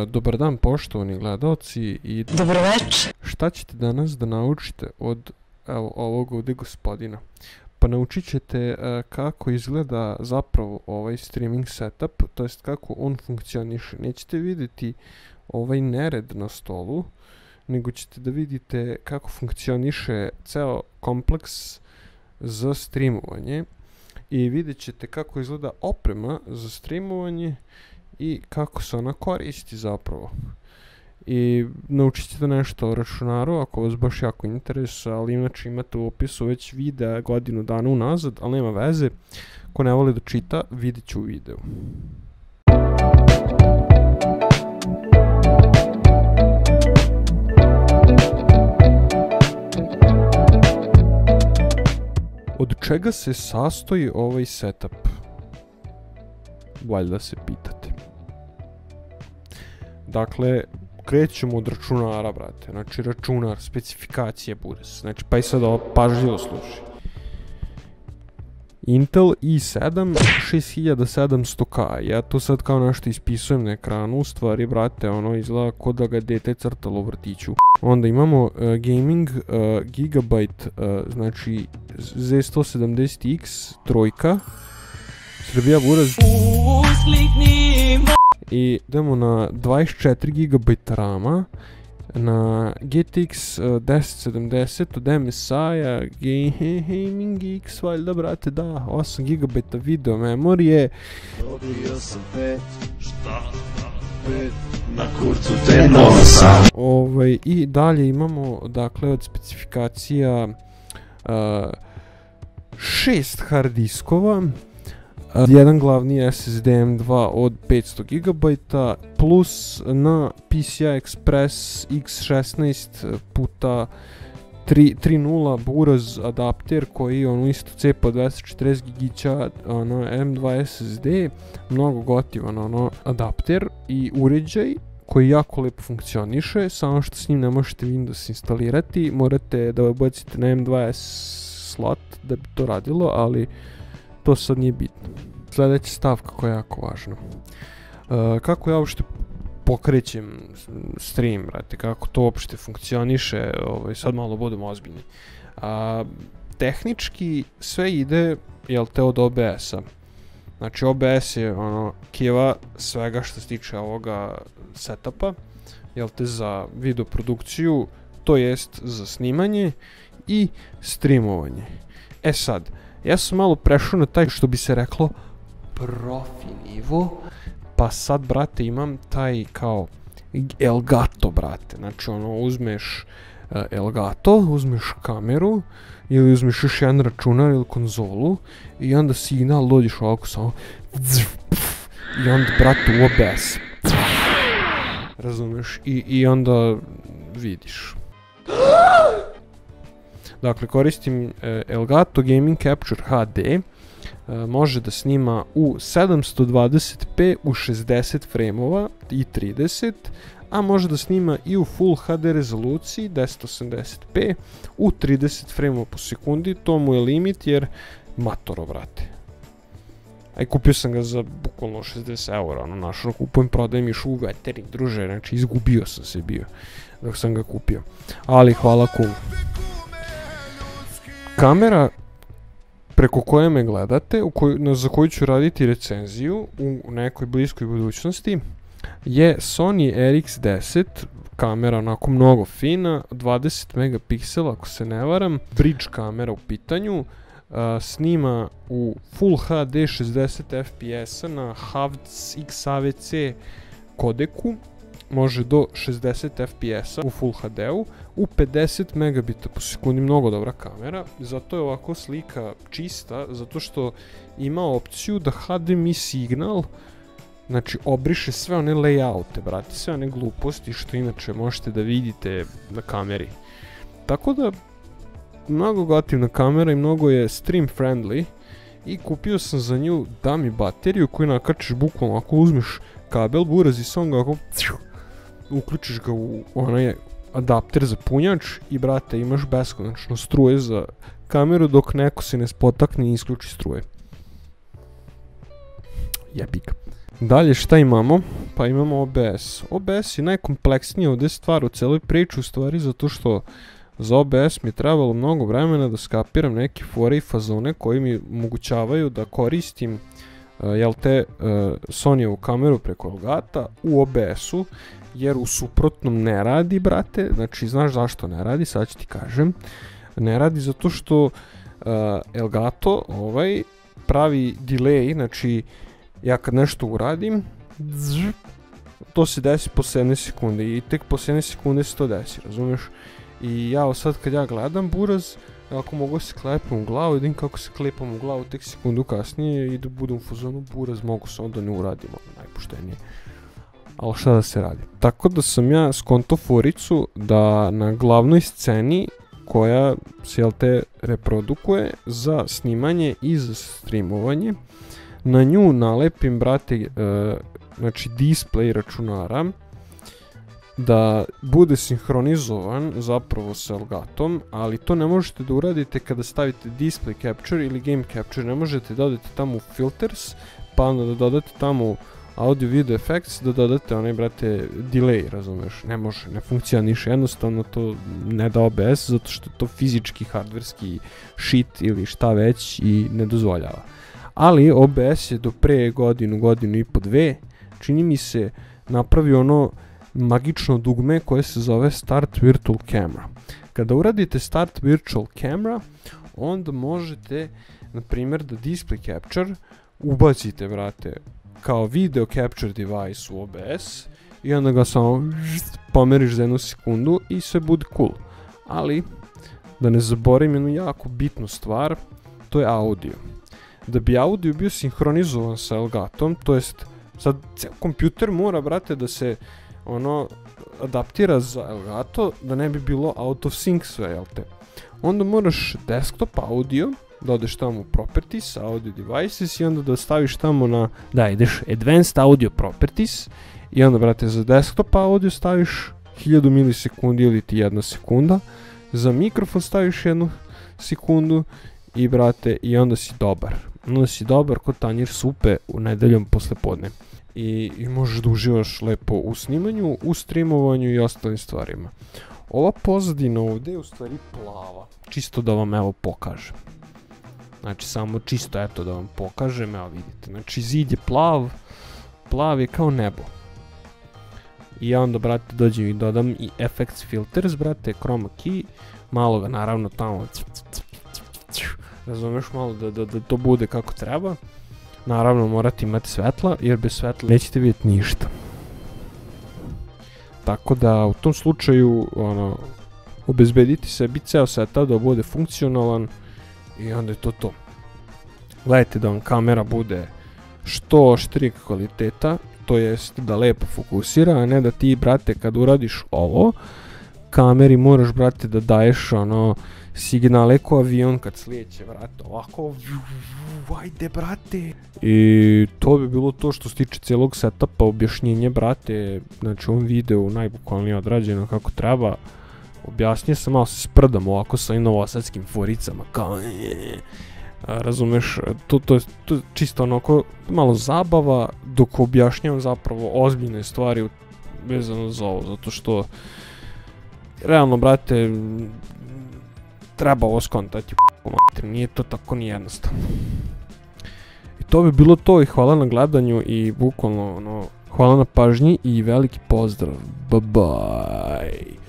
Dobar dan poštovani gledalci i Dobroveče. Šta ćete danas da naučite od ovog ovdje gospodina? Pa naučit ćete kako izgleda zapravo ovaj streaming setup, to jest kako on funkcioniše. Nećete vidjeti ovaj nered na stolu, nego ćete da vidite kako funkcioniše ceo kompleks za streamovanje i vidjet ćete kako izgleda oprema za streamovanje i kako se ona koristi zapravo. I naučit ćete nešto o računaru ako vas baš jako interesuje, ali inače imate u opisu već videa godinu dana unazad, ali nema veze. Ko ne voli da čita, vidjet će u videu. Od čega se sastoji ovaj setup? Valjda se pitate. Dakle, krećemo od računara, brate. Znači, računar, specifikacije bude. Znači, pa i sad ovo pažljivo slušaj. Intel i7 6700K. Ja tu sad kao nešto ispisujem na ekranu. U stvari, brate, ono izgleda k'o da ga dete crtalo u vrtiću. Onda imamo gaming Gigabyte, znači Z170X trojka. Srbija buraz. I idemo na 24 GB rama, na GTX 1070 od MSI-a, Gaming X, valjda brate, da, 8 GB video memorije. Dobio sam 5, šta? 5, na kurcu te nosa. I dalje imamo, dakle, od specifikacija 6 hard diskova, jedan glavni SSD M2 od 500 GB, plus na PCI Express X16 puta 3.0 buraz adapter koji on isto cepa 240 GB M2 SSD, mnogo gotivan adapter i uređaj koji jako lepo funkcioniše, samo što s njim ne možete Windows instalirati, morate da ubacite na M2 slot da bi to radilo, ali to sad nije bitno. Sljedeća stavka koja je jako važna. Kako ja uopšte pokrećem stream, brate, kako to uopšte funkcioniše, sad malo budemo ozbiljni. Tehnički sve ide, jel te, od OBS-a. Znači OBS je kiva svega što se tiče ovoga setupa, jel te, za video produkciju, to jest za snimanje i streamovanje. E sad, ja sam malo prešao na taj, što bi se reklo, profi nivo, pa sad, brate, imam taj kao Elgato, brate. Znači, uzmeš Elgato, uzmeš kameru, ili uzmeš još jedan računar ili konzolu, i onda signal dođeš ovako samo, i onda, brate, u OBS. Razumeš? I onda vidiš. Dakle, koristim Elgato Gaming Capture HD, može da snima u 720p u 60 frameova i 30, a može da snima i u Full HD rezoluciji 1080p u 30 frameova po sekundi, to mu je limit jer matoro, brate. Aj, kupio sam ga za bukvalno 60 eura, našao, kupujem, prodajem još u veteri, druže, znači izgubio sam se bio dok sam ga kupio, ali hvala kumu. Kamera preko koje me gledate, za koju ću raditi recenziju u nekoj bliskoj budućnosti, je Sony RX10, kamera onako mnogo fina, 20 megapiksela ako se ne varam, bridge kamera u pitanju, snima u Full HD 60 fps na HAVC XAVC kodeku, može do 60 fps u Full HD-u, u 50 megabita po sekundi, mnogo dobra kamera, zato je ovako slika čista, zato što ima opciju da HDMI signal, znači, obriše sve one layoute, brate, sve one gluposti što inače možete da vidite na kameri. Tako da, mnogo gotivna kamera i mnogo je stream friendly, i kupio sam za nju dummy bateriju koju nakačiš bukvalno, ako uzmeš kabel, buraz i sam ga ako uključiš ga u onaj adapter za punjač i, brate, imaš beskonačno struje za kameru dok neko se ne spotakne i isključi struje. Jebik. Dalje šta imamo? Pa imamo OBS. OBS je najkompleksnija ovdje stvar u celoj priči, u stvari zato što za OBS mi je trebalo mnogo vremena da skapiram neke fore i fazone koji mi omogućavaju da koristim Sonyovu kameru preko Elgata u OBS-u, jer u suprotnom ne radi, brate. Znači, znaš zašto ne radi, sad ću ti kažem. Ne radi zato što Elgato pravi delay, znači ja kad nešto uradim, to se desi po 7 sekunde i tek po 7 sekunde se to desi, razumiješ? I ja sad kad ja gledam buraz, ako mogu se klepam u glavu, vidim kako se klepam u glavu tek sekundu kasnije i da budem u fazonu buraz, mogu se onda ne uradim, najpoštenije. Ali šta da se radi? Tako da sam ja skonto foricu da na glavnoj sceni koja se reprodukuje za snimanje i za streamovanje, na nju nalepim, brate, znači display računara, da bude sinhronizovan zapravo sa Elgatom, ali to ne možete da uradite kada stavite display capture ili game capture, ne možete da dodate tamo filters, pa onda da dodate tamo audio video effects, da dodate onaj, brate, delay, razumeš, ne može, ne funkcioniše, jednostavno to ne da OBS, zato što je to fizički, hardverski shit ili šta već i ne dozvoljava. Ali OBS je do pre godinu i po dve, čini mi se, napravio ono magično dugme koje se zove Start Virtual Camera. Kada uradite Start Virtual Camera, onda možete, na primjer, da display capture ubacite, brate, kao video capture device u OBS i onda ga samo pomeriš za 1 sekundu i sve bude cool. Ali, da ne zaboravim jednu jako bitnu stvar, to je audio. Da bi audio bio sinhronizovan sa Elgatom, to jest sad kompjuter mora, brate, da se adaptira za Elgato, da ne bi bilo out of sync sve, jel te? Onda moraš desktop audio, da odeš tamo u properties, audio devices i onda da staviš tamo na, da ideš advanced audio properties i onda, brate, za desktop audio staviš 1000 milisekundi ili ti 1 sekunda, za mikrofon staviš 1 sekundu i, brate, i onda si dobar. Onda si dobar kod tanjir supe u nedeljom poslepodne. I možeš da uživaš lepo u snimanju, u streamovanju i ostalim stvarima. Ova pozadina ovdje je u stvari plava, čisto da vam evo pokažem. Znači samo čisto eto da vam pokažem, evo vidite, znači zid je plav je kao nebo. I ja onda, brate, dođem i dodam i effects filters, brate, chroma key, malo ga naravno tamo, razumeš, malo da to bude kako treba. Naravno morate imati svetla, jer bez svetla nećete vidjeti ništa. Tako da u tom slučaju obezbediti sebi ceo setup da bude funkcionalan i onda je to to. Gledajte da vam kamera bude što oštrije kvaliteta, to jest da lepo fokusira, a ne da ti, brate, kad uradiš ovo, kameri moraš, brate, da daješ signale ko avion kad slijeće, brate, ovako, ajde, brate. I to bi bilo to što se tiče cijelog setupa, objašnjenje, brate, znači u ovom videu najbukvalnije odrađeno kako treba. Objasnio sam, malo se sprdam ovako sa novosadskim foricama, kao razumeš, to je čisto onako malo zabava, dok objašnjavam zapravo ozbiljne stvari vezano za ovo, zato što realno, brate, treba ovo skontati, nije to tako ni jednostavno. I to bi bilo to i hvala na gledanju i bukvalno hvala na pažnji i veliki pozdrav, bye bye.